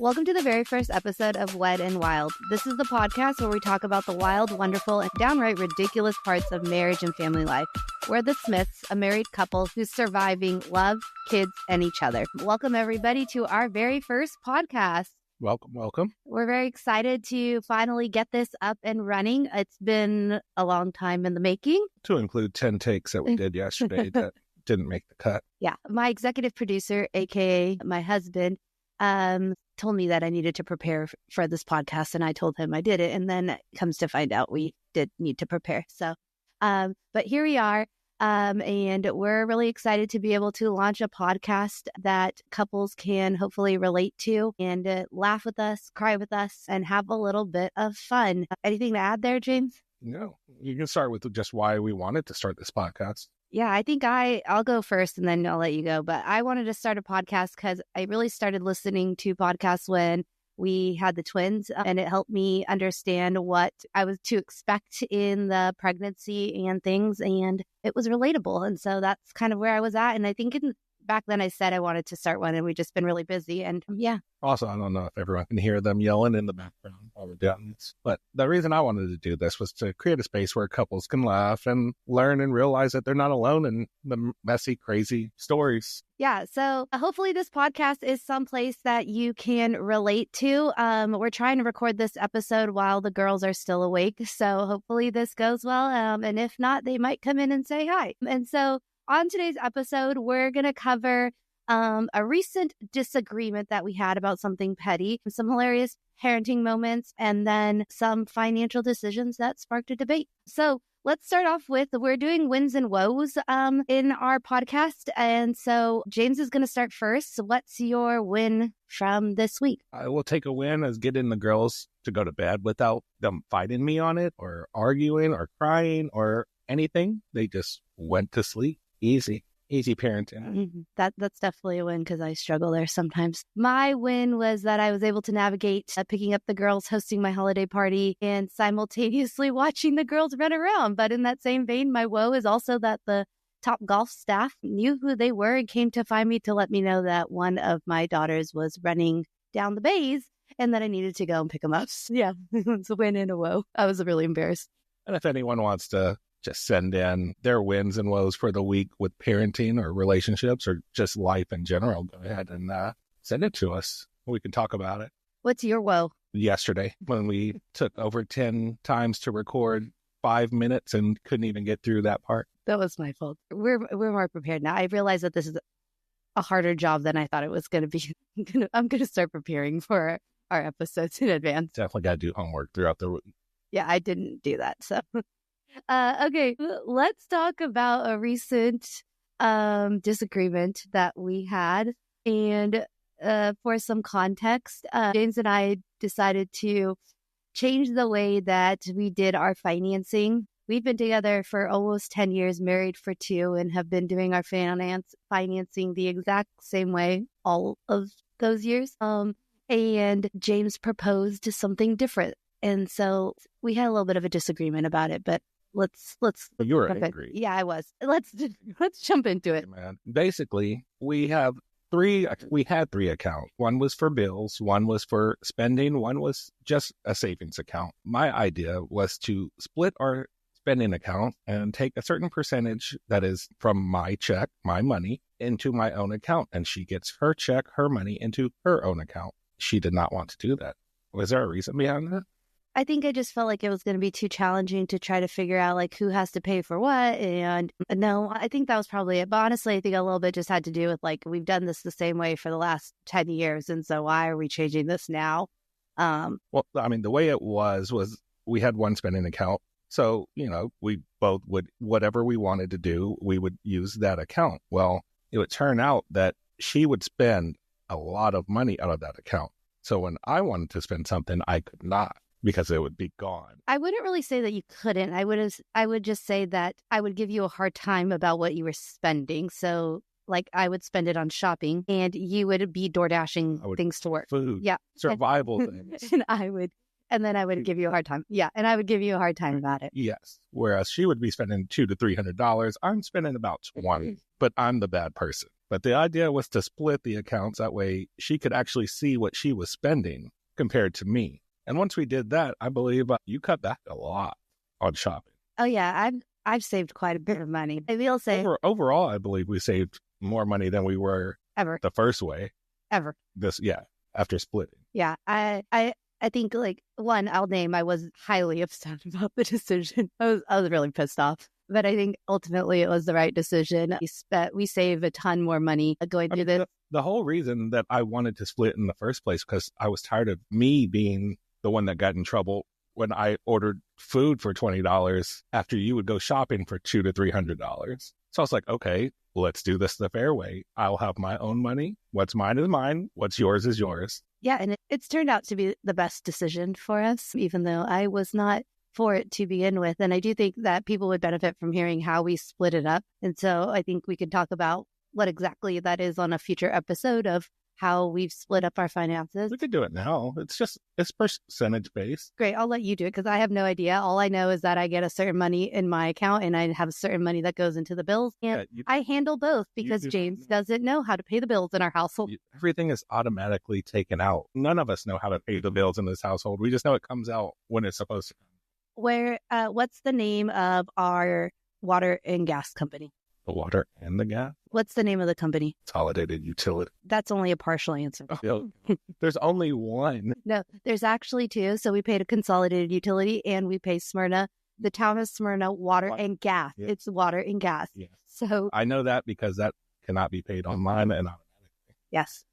Welcome to the very first episode of Wed and Wild. This is the podcast where we talk about the wild, wonderful, and downright ridiculous parts of marriage and family life. We're the Smiths, a married couple who's surviving love, kids, and each other. Welcome, everybody, to our very first podcast. Welcome. We're very excited to finally get this up and running. It's been a long time in the making. To include 10 takes that we did yesterday that didn't make the cut. Yeah. My executive producer, a.k.a. my husband, told me that I needed to prepare for this podcast, and I told him I did it. And then it comes to find out we did need to prepare. So, but here we are. And we're really excited to be able to launch a podcast that couples can hopefully relate to and laugh with us, cry with us, and have a little bit of fun. Anything to add there, James? No, you can start with just why we wanted to start this podcast. Yeah, I think I'll go first and then I'll let you go. But I wanted to start a podcast because I really started listening to podcasts when we had the twins, and it helped me understand what I was to expect in the pregnancy and things, and it was relatable. And so that's kind of where I was at. And I think back then I said I wanted to start one, and we've just been really busy. And yeah. Also, I don't know if everyone can hear them yelling in the background while we're doing this, but the reason I wanted to do this was to create a space where couples can laugh and learn and realize that they're not alone in the messy, crazy stories. Yeah, so hopefully this podcast is someplace that you can relate to. We're trying to record this episode while the girls are still awake, so hopefully this goes well. And if not, they might come in and say hi. And so on today's episode, we're going to cover a recent disagreement that we had about something petty, some hilarious parenting moments, and then some financial decisions that sparked a debate. So let's start off with, we're doing wins and woes in our podcast. And so James is going to start first. So what's your win from this week? I will take a win as getting the girls to go to bed without them fighting me on it or arguing or crying or anything. They just went to sleep. Easy parenting. Mm-hmm. That's definitely a win because I struggle there sometimes. My win was that I was able to navigate picking up the girls, hosting my holiday party, and simultaneously watching the girls run around. But in that same vein, my woe is also that the top golf staff knew who they were and came to find me to let me know that one of my daughters was running down the bays and that I needed to go and pick them up. Yeah, it's a win and a woe. I was really embarrassed. And if anyone wants to just send in their wins and woes for the week with parenting or relationships or just life in general, go ahead and send it to us. We can talk about it. What's your woe? Yesterday, when we took over 10 times to record 5 minutes and couldn't even get through that part. That was my fault. We're more prepared now. I realize that this is a harder job than I thought it was going to be. I'm going to start preparing for our episodes in advance. Definitely got to do homework throughout the week. Yeah, I didn't do that, so... Okay, let's talk about a recent disagreement that we had. And for some context, James and I decided to change the way that we did our financing. We've been together for almost 10 years, married for 2, and have been doing our financing the exact same way all of those years. And James proposed something different. And so we had a little bit of a disagreement about it, but let's you were angry. Yeah, I was. Let's jump into it. Man. Basically, we had 3 accounts. One was for bills, one was for spending, one was just a savings account. My idea was to split our spending account and take a certain percentage that is from my check, my money, into my own account, and she gets her check, her money into her own account. She did not want to do that. Was there a reason behind that? I think I just felt like it was going to be too challenging to try to figure out like who has to pay for what. And no, I think that was probably it. But honestly, I think a little bit just had to do with like, we've done this the same way for the last 10 years. And so why are we changing this now? Well, I mean, the way it was we had one spending account. So, we both would, whatever we wanted to do, we would use that account. Well, it would turn out that she would spend a lot of money out of that account. So when I wanted to spend something, I could not, because it would be gone. I wouldn't really say that you couldn't. I would just say that I would give you a hard time about what you were spending. So like I would spend it on shopping and you would be door dashing things to work. Food. Yeah. Survival things. And then I would give you a hard time. Yeah. And I would give you a hard time about it. Yes. Whereas she would be spending $200 to $300. I'm spending about $20. but I'm the bad person. But the idea was to split the accounts. That way she could actually see what she was spending compared to me. And once we did that, I believe you cut back a lot on shopping. Oh yeah, I've saved quite a bit of money. I will say overall, I believe we saved more money than we were ever the first way. Ever. After splitting. Yeah, I think like one, I'll name, I was highly upset about the decision. I was really pissed off. But I think ultimately it was the right decision. We save a ton more money going through this. The whole reason that I wanted to split in the first place, because I was tired of me being the one that got in trouble when I ordered food for $20 after you would go shopping for $200 to $300. So I was like, okay, let's do this the fair way. I'll have my own money. What's mine is mine. What's yours is yours. Yeah, and it's turned out to be the best decision for us, even though I was not for it to begin with. And I do think that people would benefit from hearing how we split it up. And so I think we could talk about what exactly that is on a future episode of how we've split up our finances. We could do it now. It's percentage based. Great. I'll let you do it because I have no idea. All I know is that I get a certain money in my account and I have a certain money that goes into the bills. And I handle both because James doesn't know how to pay the bills in our household. Everything is automatically taken out. None of us know how to pay the bills in this household. We just know it comes out when it's supposed to. What's the name of our water and gas company? The water and the gas? What's the name of the company? Consolidated Utility. That's only a partial answer. There's only one. No, there's actually two. So we paid a Consolidated Utility and we pay Smyrna, the town of Smyrna, water and gas. Yeah. It's water and gas. Yeah. So I know that because that cannot be paid online and automatically. Yes.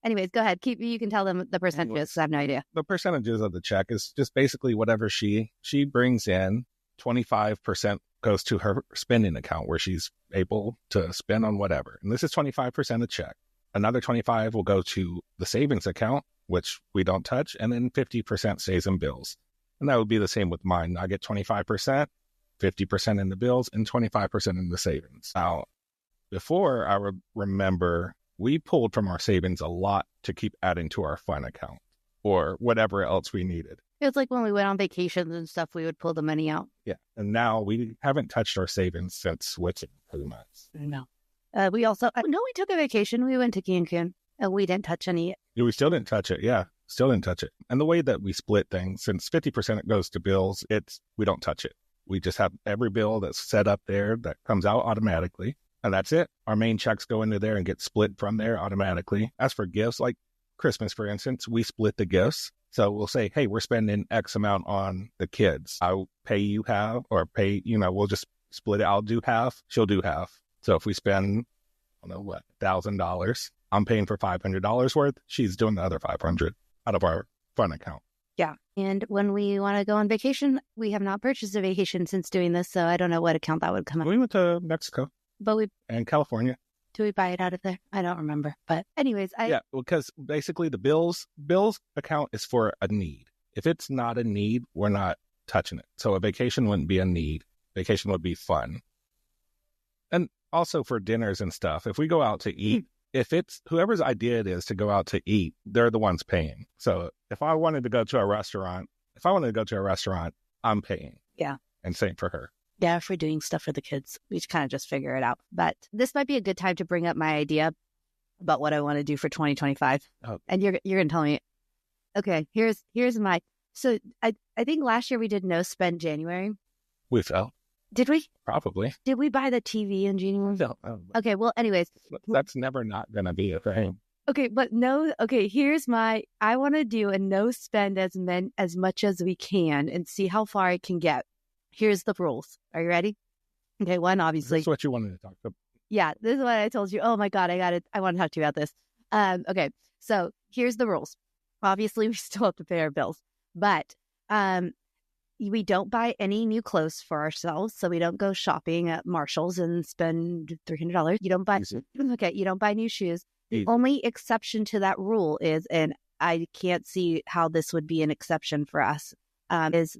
Anyways, go ahead. You can tell them the percentages. I have no idea. The percentages of the check is just basically whatever she brings in. 25% goes to her spending account where she's able to spend on whatever. And this is 25% of check. Another 25 will go to the savings account, which we don't touch. And then 50% stays in bills. And that would be the same with mine. I get 25%, 50% in the bills, and 25% in the savings. Now, before I remember, we pulled from our savings a lot to keep adding to our fun account or whatever else we needed. It was like when we went on vacations and stuff, we would pull the money out. Yeah. And now we haven't touched our savings since switching pretty much. No. We took a vacation. We went to Cancun and we didn't touch any. Yeah, we still didn't touch it. Yeah. Still didn't touch it. And the way that we split things, since 50% goes to bills, we don't touch it. We just have every bill that's set up there that comes out automatically. And that's it. Our main checks go into there and get split from there automatically. As for gifts, like Christmas, for instance, we split the gifts. So we'll say, hey, we're spending X amount on the kids. I'll pay you half or we'll just split it. I'll do half. She'll do half. So if we spend, $1,000, I'm paying for $500 worth. She's doing the other 500 out of our fun account. Yeah. And when we want to go on vacation, we have not purchased a vacation since doing this. So I don't know what account that would come up. We went to Mexico. And California. Do we buy it out of there? I don't remember. But anyways, because basically the bills account is for a need. If it's not a need, we're not touching it. So a vacation wouldn't be a need. Vacation would be fun. And also for dinners and stuff, if we go out to eat, if it's whoever's idea it is to go out to eat, they're the ones paying. So if I wanted to go to a restaurant, I'm paying. Yeah. And same for her. Yeah, if we're doing stuff for the kids, we kind of just figure it out. But this might be a good time to bring up my idea about what I want to do for 2025. Oh. And you're going to tell me, okay, here's my, so I think last year we did no spend January. We fell. Did we? Probably. Did we buy the TV in January? No. Okay, well, anyways. That's never not going to be a thing. Okay, but I want to do a no spend as much as we can and see how far I can get. Here's the rules. Are you ready? Okay, one, obviously. This is what you wanted to talk about. Yeah, this is what I told you. Oh my God, I want to talk to you about this. Okay, so here's the rules. Obviously, we still have to pay our bills, but we don't buy any new clothes for ourselves. So we don't go shopping at Marshall's and spend $300. You don't buy new shoes. The only exception to that rule is, and I can't see how this would be an exception for us, is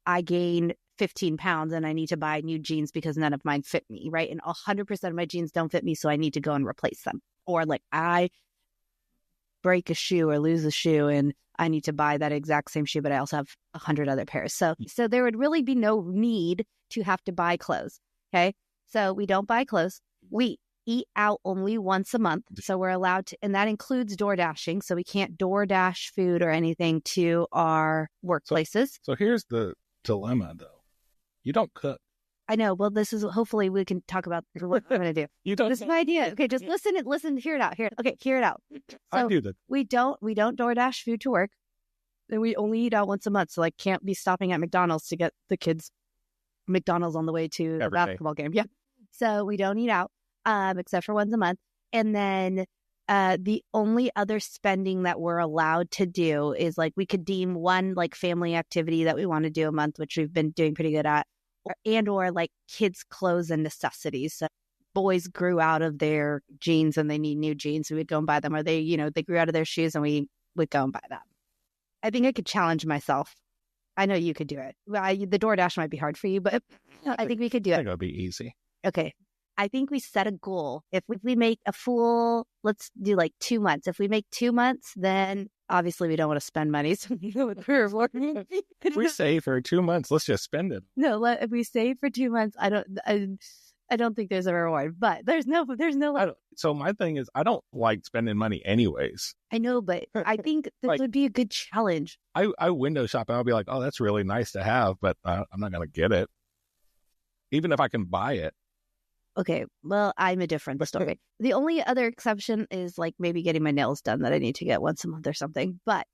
I gain 15 pounds and I need to buy new jeans because none of mine fit me, right? And 100% of my jeans don't fit me, so I need to go and replace them. Or like I break a shoe or lose a shoe and I need to buy that exact same shoe, but I also have 100 other pairs. So there would really be no need to have to buy clothes, okay? So we don't buy clothes. We eat out only once a month. So we're allowed to, and that includes door dashing. So we can't door dash food or anything to our workplaces. So here's the dilemma, though. You don't cook. I know. Well, this is, hopefully we can talk about what I'm going to do. You don't. This is my idea. Okay, just listen, hear it out. Okay, hear it out. So I do that. We don't DoorDash food to work. And we only eat out once a month. So I can't be stopping at McDonald's to get the kids McDonald's on the way to the basketball game. Yeah. So we don't eat out, except for once a month. And then the only other spending that we're allowed to do is like we could deem one like family activity that we want to do a month, which we've been doing pretty good at, or like kids' clothes and necessities. So boys grew out of their jeans and they need new jeans. So we'd go and buy them, or they grew out of their shoes and we would go and buy them. I think I could challenge myself. I know you could do it. The DoorDash might be hard for you, but I think we could do it. I think it'll be easy. Okay. I think we set a goal. If we make a full, let's do like 2 months. If we make 2 months, then obviously we don't want to spend money. So If we save for 2 months, let's just spend it. No, if we save for 2 months, I don't think there's a reward, but there's no. So my thing is, I don't like spending money anyways. I know, but I think this Like, would be a good challenge. I window shop and I'll be like, oh, that's really nice to have, but I'm not going to get it. Even if I can buy it. Okay, well, I'm a different story. The only other exception is like maybe getting my nails done that I need to get once a month or something. But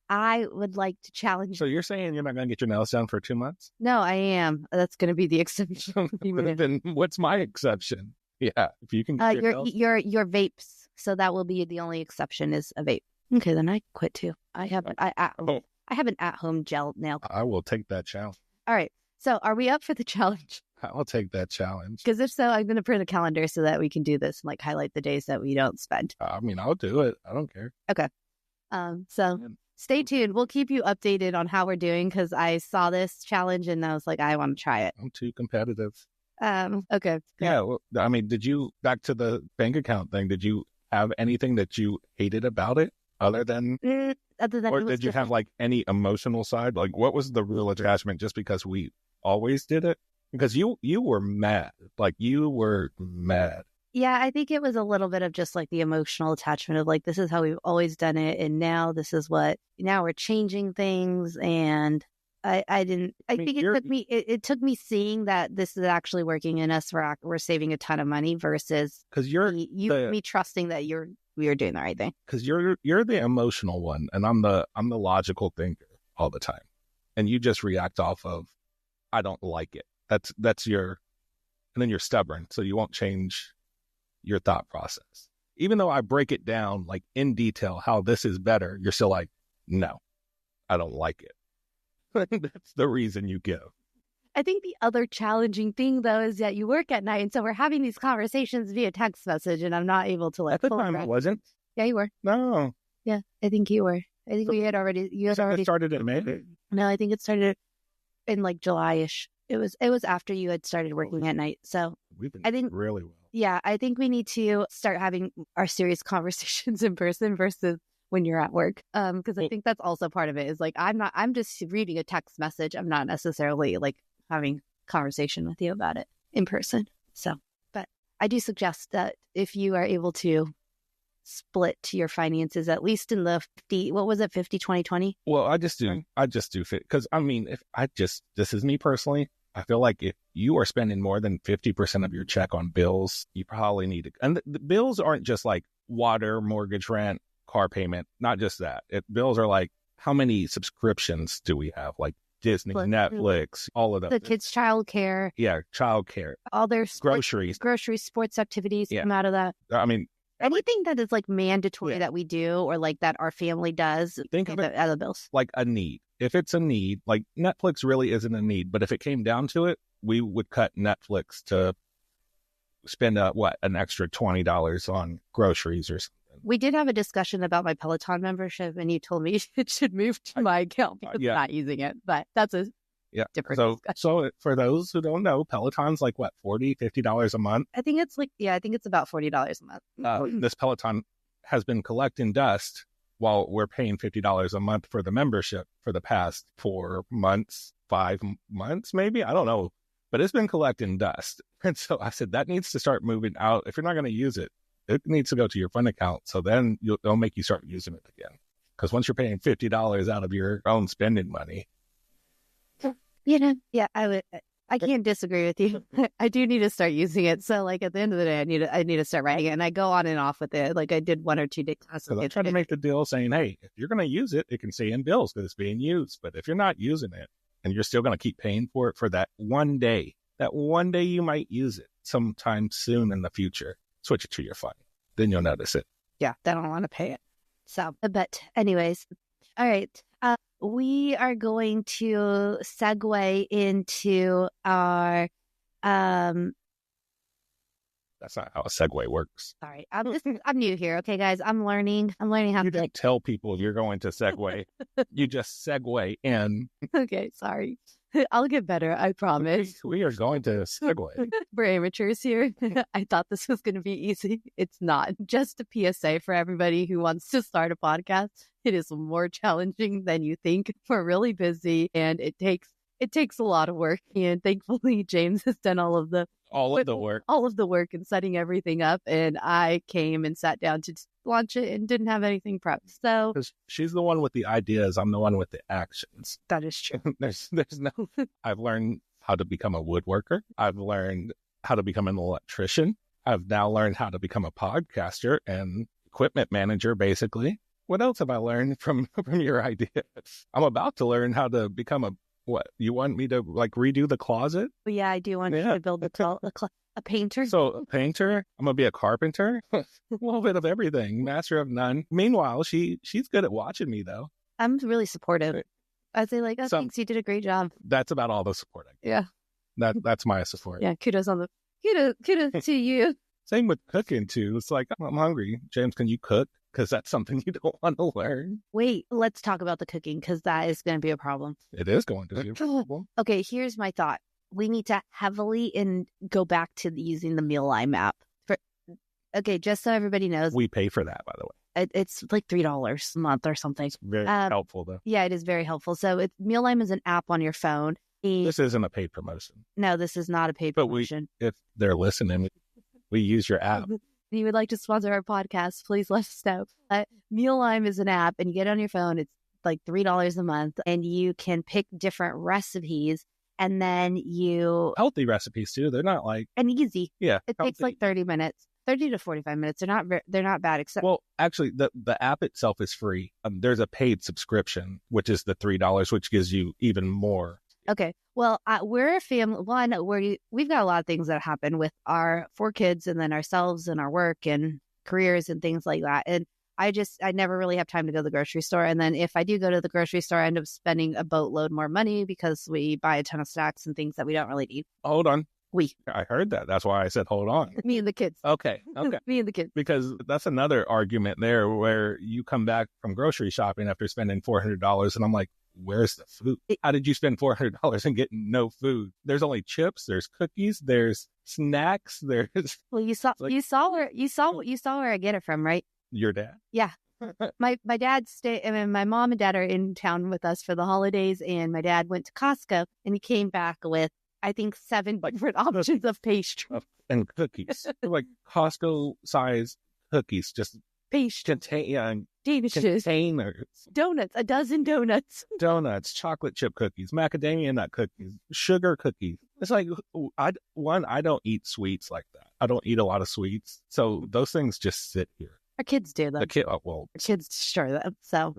I would like to challenge. So you're saying you're not going to get your nails done for 2 months? No, I am. That's going to be the exception. Then what's my exception? Yeah, if you can get your vapes. So that will be the only exception is a vape. Okay, then I quit too. I have an at-home gel nail. I will take that challenge. All right. So are we up for the challenge? I'll take that challenge. Because if so, I'm going to print a calendar so that we can do this and like highlight the days that we don't spend. I mean, I'll do it. I don't care. Okay. So stay tuned. We'll keep you updated on how we're doing because I saw this challenge and I was like, I want to try it. I'm too competitive. Okay. Yeah. Well, I mean, back to the bank account thing, did you have anything that you hated about it other than or did you have like any emotional side? Like what was the real attachment just because we always did it? Because you were mad. Like you were mad. Yeah, I think it was a little bit of just like the emotional attachment of like, this is how we've always done it. And now now we're changing things. And I think it took me seeing that this is actually working in us. We're saving a ton of money versus because me trusting that we are doing the right thing. Because you're the emotional one and I'm the logical thinker all the time. And you just react off of, I don't like it. That's and then you're stubborn. So you won't change your thought process. Even though I break it down like in detail how this is better, you're still like, no, I don't like it. That's the reason you give. I think the other challenging thing though is that you work at night, and so we're having these conversations via text message, and I'm not able to like. At the time, I wasn't. Yeah, you were. No. Yeah, I think you were. I think we had already. It started in May. No, I think it started in like July-ish. It was after you had started working at night. So I think really well. Yeah, I think we need to start having our serious conversations in person versus when you're at work. Because I think that's also part of it is like, I'm just reading a text message. I'm not necessarily like having conversation with you about it in person. So, but I do suggest that if you are able to split your finances, at least in the 50, what was it? 50, 20, 20? Well, I just do fit. Cause I mean, this is me personally. I feel like if you are spending more than 50% of your check on bills, you probably need to, and the bills aren't just like water, mortgage, rent, car payment, not just that. Bills are like, how many subscriptions do we have? Like Disney, Netflix, all of those. The kids' childcare. Yeah, childcare. All their groceries, sports activities come out of that. I mean, anything that is like mandatory that we do or like that our family does. Think of it out of the bills. Like a need. If it's a need, like Netflix really isn't a need, but if it came down to it, we would cut Netflix to spend an extra $20 on groceries or something. We did have a discussion about my Peloton membership, and you told me it should move to my account because I'm not using it. But that's a different discussion. So for those who don't know, Peloton's like what, $40, $50 a month? I think it's about $40 a month. This Peloton has been collecting dust while we're paying $50 a month for the membership for the past 4 months, 5 months, maybe. I don't know. but it's been collecting dust. And so I said, that needs to start moving out. If you're not going to use it, it needs to go to your fund account. So then they'll make you start using it again. Because once you're paying $50 out of your own spending money. Yeah, I can't disagree with you. I do need to start using it. So like at the end of the day, I need to start writing it. And I go on and off with it. Like I did 1 or 2 days. So I try to make the deal saying, hey, if you're going to use it, it can stay in bills because it's being used. But if you're not using it and you're still going to keep paying for it for that one day you might use it sometime soon in the future, switch it to your fund. Then you'll notice it. Yeah, then I don't want to pay it. So, but anyways, all right. We are going to segue into our That's not how a segue works. Sorry, I'm new here. Okay, guys, I'm learning how You to don't tell people you're going to segue. You just segue in. Okay, sorry. I'll get better, I promise. We are going to segue. We're amateurs here. I thought this was going to be easy. It's not. Just a PSA for everybody who wants to start a podcast. It is more challenging than you think. We're really busy and it takes a lot of work. And thankfully, James has done all of the work and setting everything up. And I came and sat down to launch it and didn't have anything prepped. So she's the one with the ideas. I'm the one with the actions. That is true. there's no, I've learned how to become a woodworker. I've learned how to become an electrician. I've now learned how to become a podcaster and equipment manager, basically. What else have I learned from your ideas? I'm about to learn how to become what? You want me to like redo the closet? Well, yeah, I do want you to build a painter. So a painter, I'm going to be a carpenter, a little bit of everything, master of none. Meanwhile, she's good at watching me though. I'm really supportive. I say like, thanks, you did a great job. That's about all the support I get. Yeah. That's my support. Yeah. Kudos to you. Same with cooking too. It's like, I'm hungry. James, can you cook? Because that's something you don't want to learn. Wait, let's talk about the cooking because that is going to be a problem. It is going to be a problem. Okay, here's my thought. We need to heavily go back to using the Mealime app. Okay, just so everybody knows. We pay for that, by the way. It's like $3 a month or something. It's very helpful, though. Yeah, it is very helpful. So Mealime is an app on your phone. This isn't a paid promotion. No, this is not a paid promotion. If they're listening, we use your app. If you would like to sponsor our podcast, please let us know. Mealime is an app, and you get it on your phone. It's like $3 a month, and you can pick different recipes, and then healthy recipes too. They're not like and easy. Yeah, it takes like 30 minutes, 30 to 45 minutes. They're not bad. Except actually, the app itself is free. There's a paid subscription, which is the $3, which gives you even more. Okay. Well, we're a family. We've got a lot of things that happen with our 4 kids and then ourselves and our work and careers and things like that. And I never really have time to go to the grocery store. And then if I do go to the grocery store, I end up spending a boatload more money because we buy a ton of snacks and things that we don't really need. Hold on. I heard that. That's why I said, hold on. Me and the kids. Okay. Me and the kids. Because that's another argument there where you come back from grocery shopping after spending $400 and I'm like, where's the food? How did you spend $400 and get no food? There's only chips, there's cookies, there's snacks, there's Well, you saw where I get it from, right? Your dad? Yeah. My dad my mom and dad are in town with us for the holidays, and my dad went to Costco and he came back with I think 7 different options of pastry and cookies. Like Costco size cookies, just pastry containers, donuts, a dozen donuts, chocolate chip cookies, macadamia nut cookies, sugar cookies. It's like I don't eat sweets like that. I don't eat a lot of sweets, so those things just sit here. Our kids do them. Our kids destroy them. So,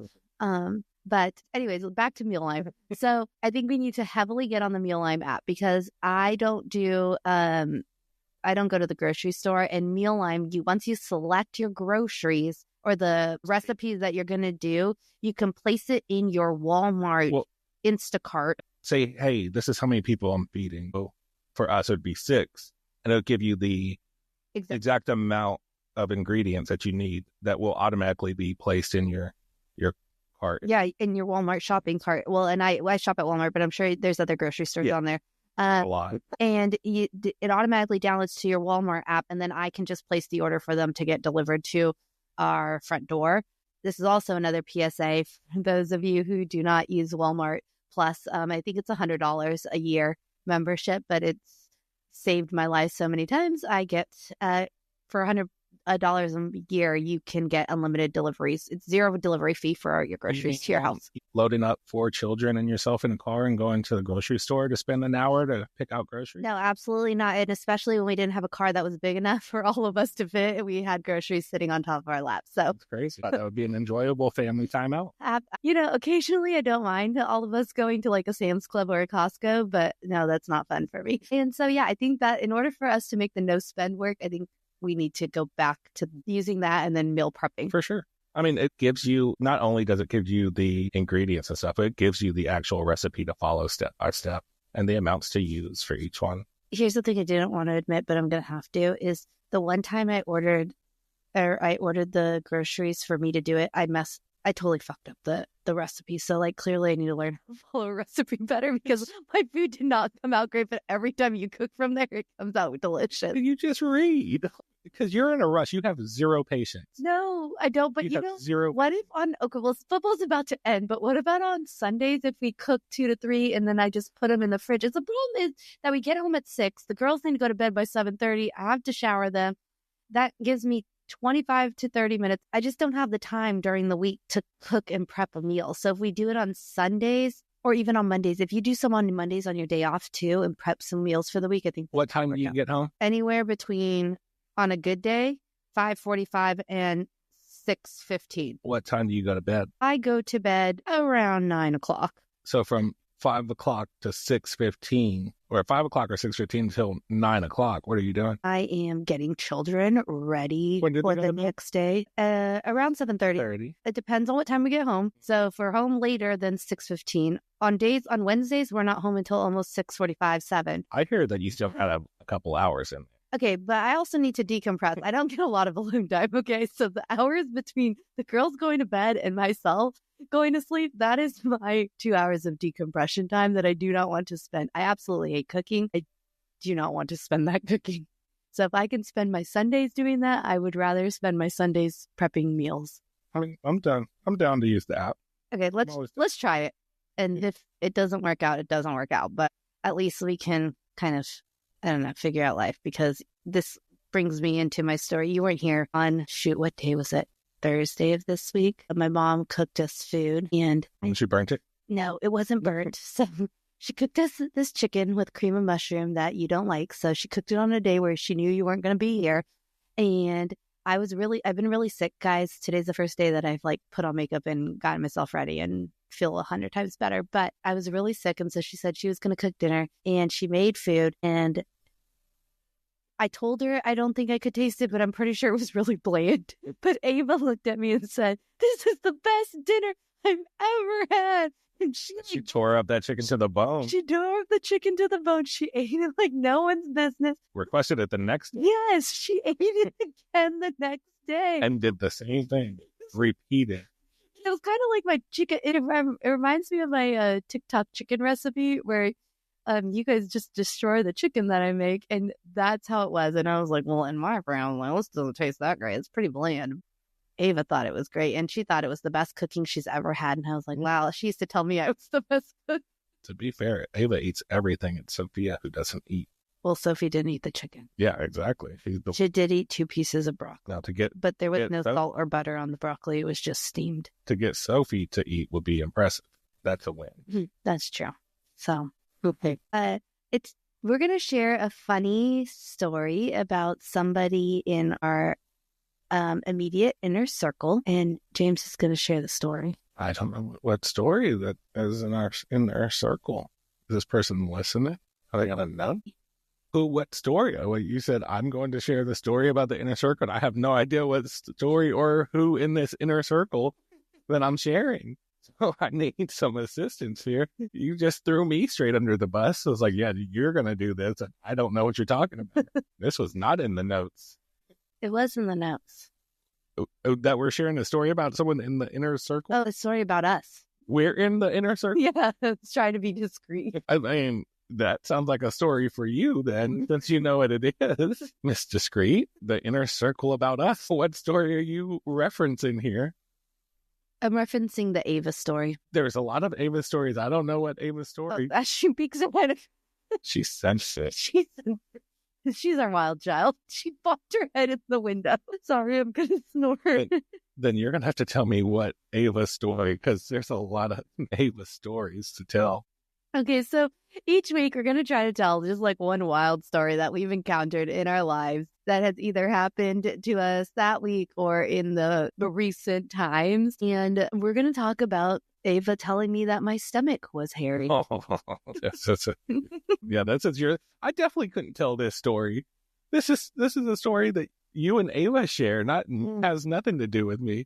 but anyways, back to Mealime. So I think we need to heavily get on the Mealime app because I don't go to the grocery store, and Mealime, once you select your groceries or the recipes that you're going to do, you can place it in your Walmart Instacart. Say, hey, this is how many people I'm feeding. Well, for us, it would be 6. And it'll give you the exact amount of ingredients that you need that will automatically be placed in your cart. Yeah, in your Walmart shopping cart. Well, and I shop at Walmart, but I'm sure there's other grocery stores on there. A lot. And it automatically downloads to your Walmart app, and then I can just place the order for them to get delivered to our front door. This is also another PSA for those of you who do not use Walmart Plus. I think it's $100 a year membership, but it's saved my life so many times. I get for $100 a year, you can get unlimited deliveries. It's zero delivery fee for your groceries to your house. Loading up 4 children and yourself in a car and going to the grocery store to spend an hour to pick out groceries? No, absolutely not. And especially when we didn't have a car that was big enough for all of us to fit, we had groceries sitting on top of our laps. So that's crazy. That would be an enjoyable family time out. Occasionally I don't mind all of us going to like a Sam's Club or a Costco, but no, that's not fun for me. And so, yeah, I think that in order for us to make the no spend work, I think we need to go back to using that and then meal prepping. For sure. I mean, it gives you, not only does it give you the ingredients and stuff, but it gives you the actual recipe to follow step by step and the amounts to use for each one. Here's the thing I didn't want to admit, but I'm going to have to, is the one time I ordered the groceries for me to do it, I totally fucked up the recipe. So like clearly I need to learn how to follow a recipe better because my food did not come out great, but every time you cook from there, it comes out delicious. You just read. Because you're in a rush. You have zero patience. No, I don't. But zero. What if football's about to end, but what about on Sundays if we cook 2 to 3 and then I just put them in the fridge? The problem is that we get home at 6. The girls need to go to bed by 7:30. I have to shower them. That gives me 25 to 30 minutes. I just don't have the time during the week to cook and prep a meal. So if we do it on Sundays or even on Mondays, if you do some on Mondays on your day off too and prep some meals for the week, I think. What time do you get home? Anywhere between, on a good day, 5:45 and 6:15. What time do you go to bed? I go to bed around 9 o'clock. So from 5 o'clock to 6:15, or 5 o'clock or 6:15 until 9 o'clock, what are you doing? I am getting children ready for the next day. Around 7:30. It depends on what time we get home. So if we're home later than 6:15, on Wednesdays, we're not home until almost 6:45, 7. I hear that you still have a couple hours in there. Okay, but I also need to decompress. I don't get a lot of alone time, okay? So the hours between the girls going to bed and myself going to sleep, that is my 2 hours of decompression time that I do not want to spend. I absolutely hate cooking. I do not want to spend that cooking. So if I can spend my Sundays doing that, I would rather spend my Sundays prepping meals. I mean, I'm down to use the app. Okay, let's try it. And if it doesn't work out, it doesn't work out. But at least we can kind of, I don't know, figure out life, because this brings me into my story. You weren't here on, what day was it? Thursday of this week. My mom cooked us food and she burnt it? No, it wasn't burnt. So she cooked us this chicken with cream and mushroom that you don't like. So she cooked it on a day where she knew you weren't going to be here. And I've been really sick, guys. Today's the first day that I've put on makeup and gotten myself ready and feel 100 times better. But I was really sick. And so she said she was going to cook dinner and she made food. And I told her I don't think I could taste it, but I'm pretty sure it was really bland. But Ava looked at me and said, "This is the best dinner I've ever had." And she tore up that chicken to the bone. She tore up the chicken to the bone. She ate it like no one's business. Requested it the next day. Yes, she ate it again the next day. And did the same thing. Repeated. It was kind of like my chicken. It reminds me of my TikTok chicken recipe where you guys just destroy the chicken that I make. And that's how it was. And I was like, well, in my brand, this doesn't taste that great. It's pretty bland. Ava thought it was great. And she thought it was the best cooking she's ever had. And I was like, wow, she used to tell me I was the best cook. To be fair, Ava eats everything. It's Sophia who doesn't eat. Well, Sophie didn't eat the chicken. Yeah, exactly. She did eat 2 pieces of broccoli. Now but there was no salt or butter on the broccoli. It was just steamed. To get Sophie to eat would be impressive. That's a win. That's true. So, okay. We're going to share a funny story about somebody in our immediate inner circle, and James is going to share the story. I don't know what story that is in our circle. Is this person listening? Are they going to know? Who? What story? Oh, you said I'm going to share the story about the inner circle. I have no idea what story or who in this inner circle that I'm sharing. So I need some assistance here. You just threw me straight under the bus. I was like, yeah, you're going to do this. I don't know what you're talking about. This was not in the notes. It was in the notes. That we're sharing a story about someone in the inner circle? Oh, a story about us. We're in the inner circle? Yeah, it's trying to be discreet. I mean, that sounds like a story for you then, since you know what it is. Miss Discreet, the inner circle about us. What story are you referencing here? I'm referencing the Ava story. There's a lot of Ava stories. I don't know what Ava story. That she peeks ahead of. She's sensitive. She's our wild child. She popped her head in the window. Sorry, I'm going to snore. Then you're going to have to tell me what Ava's story, because there's a lot of Ava stories to tell. Okay, so each week we're going to try to tell just like one wild story that we've encountered in our lives that has either happened to us that week or in the recent times. And we're going to talk about Ava telling me that my stomach was hairy. Oh, I definitely couldn't tell this story. This is a story that you and Ava share, has nothing to do with me.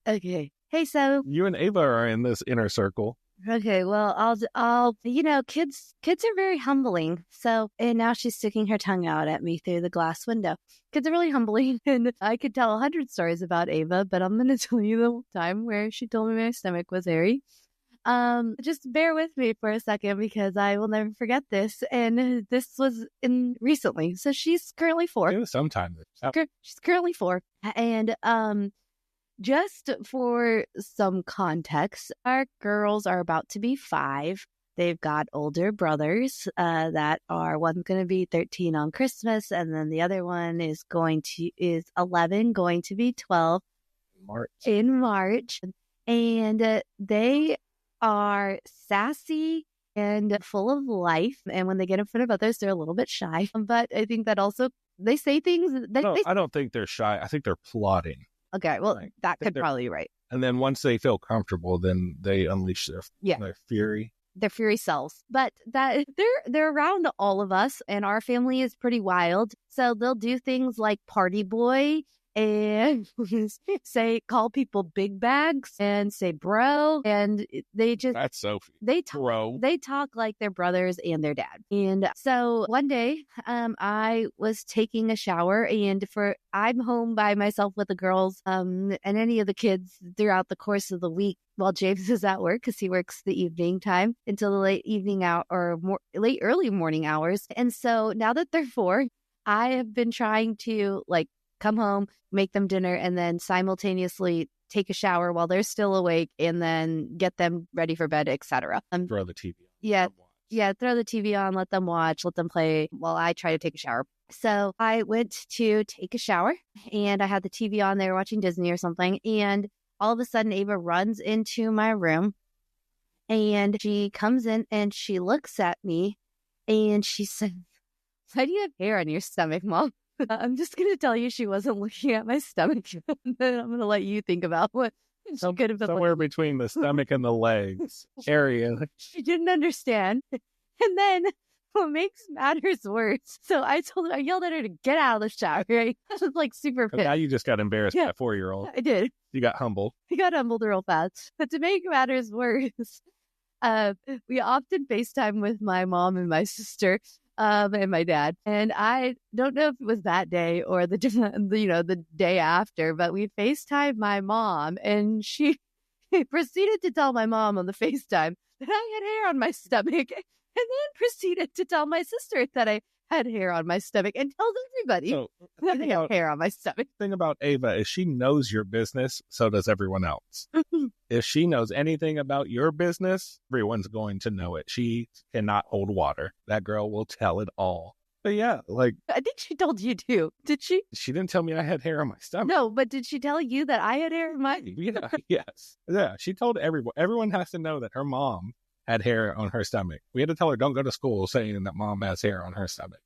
Okay. Hey, so you and Ava are in this inner circle. Okay, well, I'll kids are very humbling. So, and now she's sticking her tongue out at me through the glass window. Kids are really humbling, and I could tell 100 stories about Ava, but I'm going to tell you the time where she told me my stomach was hairy. Just bear with me for a second because I will never forget this. And this was recently. So she's currently 4. It was sometime. She's currently 4. And, just for some context, our girls are about to be 5. They've got older brothers that are, one's going to be 13 on Christmas, and then the other one is 11, going to be 12 in March. And they are sassy and full of life. And when they get in front of others, they're a little bit shy. But I think that also they say things. I don't think they're shy. I think they're plotting. Okay, well, that could probably be right. And then once they feel comfortable, then they unleash their fury. Their fury selves. But that they're around all of us, and our family is pretty wild. So they'll do things like party boy and call people big bags and say bro, and that's Sophie. They talk like they're brothers and their dad. And so one day, I was taking a shower, and I'm home by myself with the girls, and any of the kids throughout the course of the week while James is at work because he works the evening time until the late evening early morning hours. And so now that they're 4, I have been trying to come home, make them dinner, and then simultaneously take a shower while they're still awake, and then get them ready for bed, etc. Throw the TV on. Yeah, throw the TV on, let them watch, let them play while I try to take a shower. So I went to take a shower, and I had the TV on. They were watching Disney or something, and all of a sudden Ava runs into my room, and she comes in, and she looks at me, and she says, "Why do you have hair on your stomach, Mom?" I'm just going to tell you she wasn't looking at my stomach. Then I'm going to let you think about what she could have been somewhere between the stomach and the legs area. She didn't understand. And then what makes matters worse, so I yelled at her to get out of the shower, right? I was super pissed. Now you just got embarrassed by a 4-year-old. I did. You got humbled. I got humbled real fast. But to make matters worse, we often FaceTime with my mom and my sister. And my dad. And I don't know if it was that day or the day after, but we FaceTimed my mom, and she proceeded to tell my mom on the FaceTime that I had hair on my stomach, and then proceeded to tell my sister that I had hair on my stomach, and tells everybody that I have hair on my stomach. The thing about Ava is she knows your business, so does everyone else. If she knows anything about your business, everyone's going to know it. She cannot hold water. That girl will tell it all. But yeah, I think she told you too. Did she? She didn't tell me I had hair on my stomach. No, but did she tell you that I had hair on my? Yeah, yes. Yeah, she told everyone. Everyone has to know that her mom had hair on her stomach. We had to tell her, don't go to school saying that mom has hair on her stomach.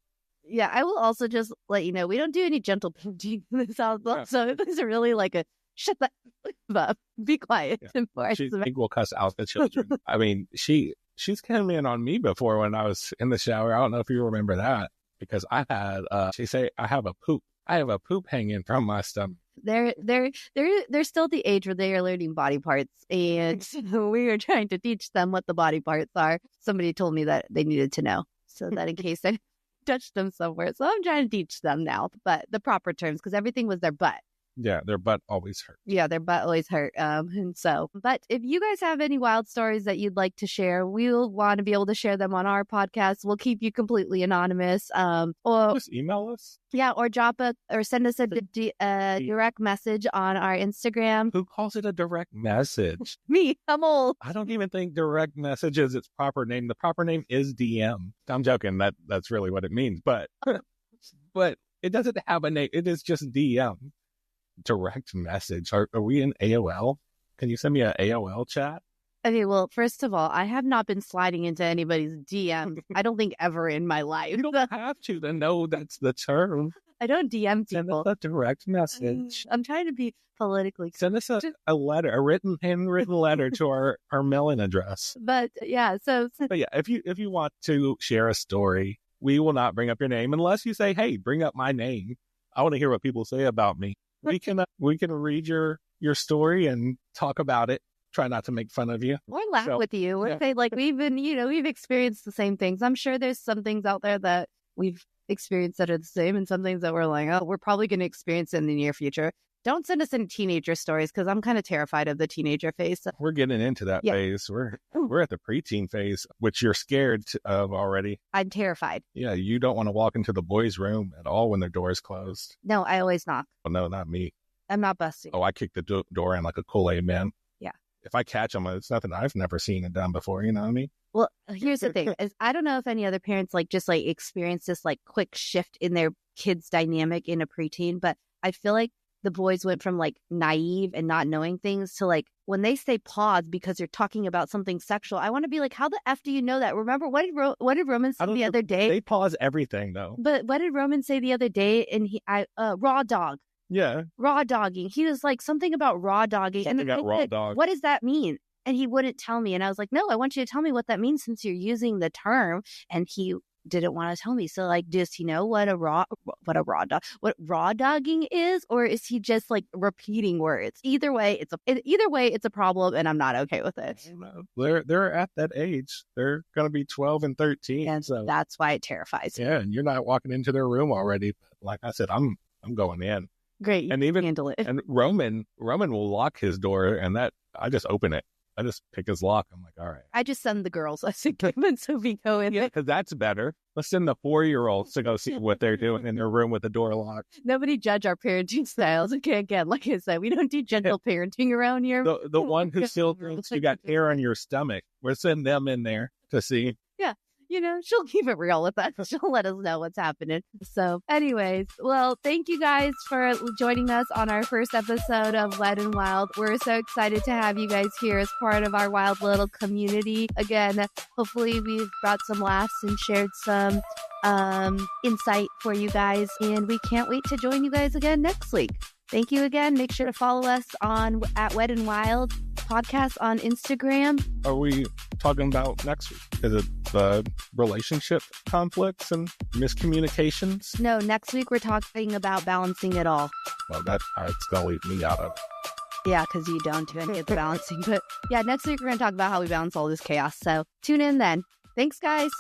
Yeah, I will also just let you know, we don't do any gentle parenting in this house. Yeah. So it was really shut that up, be quiet. Yeah. She think we'll cuss out the children. I mean, she's came in on me before when I was in the shower. I don't know if you remember that, because I had, she say, I have a poop hanging from my stomach. They're still at the age where they are learning body parts, and we are trying to teach them what the body parts are. Somebody told me that they needed to know, so that in case I touched them somewhere. So I'm trying to teach them now, but the proper terms, because everything was their butt. Yeah, their butt always hurt. Yeah, their butt always hurt. But if you guys have any wild stories that you'd like to share, we'll want to be able to share them on our podcast. We'll keep you completely anonymous. Or just email us. Yeah, or send us a direct message on our Instagram. Who calls it a direct message? Me, I'm old. I don't even think direct message is its proper name. The proper name is DM. I'm joking. That's really what it means, but it doesn't have a name. It is just DM. Direct message. Are we in AOL? Can you send me an AOL chat? Okay, well, first of all, I have not been sliding into anybody's DM. I don't think ever in my life. You don't have to know that's the term. I don't DM people. Send us a direct message. I'm trying to be politically. Send us a letter, a handwritten letter to our mailing address. But yeah, But yeah, if you want to share a story, we will not bring up your name unless you say, "Hey, bring up my name. I want to hear what people say about me." We can read your story and talk about it. Try not to make fun of you. Or laugh with you. Or say, like, we've experienced the same things. I'm sure there's some things out there that we've experienced that are the same, and some things that we're like, oh, we're probably going to experience in the near future. Don't send us any teenager stories, because I'm kind of terrified of the teenager phase. We're getting into that phase. We're at the preteen phase, which you're scared of already. I'm terrified. Yeah, you don't want to walk into the boys' room at all when their door is closed. No, I always knock. Well, no, not me. I'm not busting. Oh, I kick the door in like a Kool-Aid man. Yeah. If I catch them, it's nothing I've never seen it done before. You know what I mean? Well, here's the thing: is I don't know if any other parents experience this quick shift in their kids' dynamic in a preteen, but I feel like the boys went from naive and not knowing things to when they say pause because you're talking about something sexual. I want to be like, how the F do you know that? Remember, what did Roman say the other day? They pause everything though. But what did Roman say the other day? And raw dog. Yeah. Raw dogging. He was like something about raw dogging. Something about raw dog. What does that mean? And he wouldn't tell me. And I was like, no, I want you to tell me what that means since you're using the term. And he didn't want to tell me. So does he know what raw dogging is, or is he just repeating words? Either way, it's a problem, and I'm not okay with it. They're at that age. They're gonna be 12 and 13, and so that's why it terrifies me. Yeah, and you're not walking into their room already. Like I said, I'm going in. Great, and even handle it. And Roman will lock his door, and I just open it. I just pick his lock. I'm like, all right. I just send the girls. I say, come and Sophie go in. Yeah, because that's better. Let's send the 4-year-olds to go see what they're doing in their room with the door locked. Nobody judge our parenting styles. Okay, again, like I said, we don't do gentle parenting around here. The one who still thinks you got hair on your stomach, we're sending them in there to see. Yeah. She'll keep it real with us. She'll let us know what's happening. So anyways, well, thank you guys for joining us on our first episode of Wed and Wild. We're so excited to have you guys here as part of our wild little community. Again, hopefully we've brought some laughs and shared some insight for you guys. And we can't wait to join you guys again next week. Thank you again. Make sure to follow us at Wed and Wild podcast on Instagram. Are we talking about next week? Is it the relationship conflicts and miscommunications? No, next week we're talking about balancing it all. Well, it's going to leave me out of it. Yeah, because you don't do any of the balancing. But yeah, next week we're going to talk about how we balance all this chaos. So tune in then. Thanks, guys.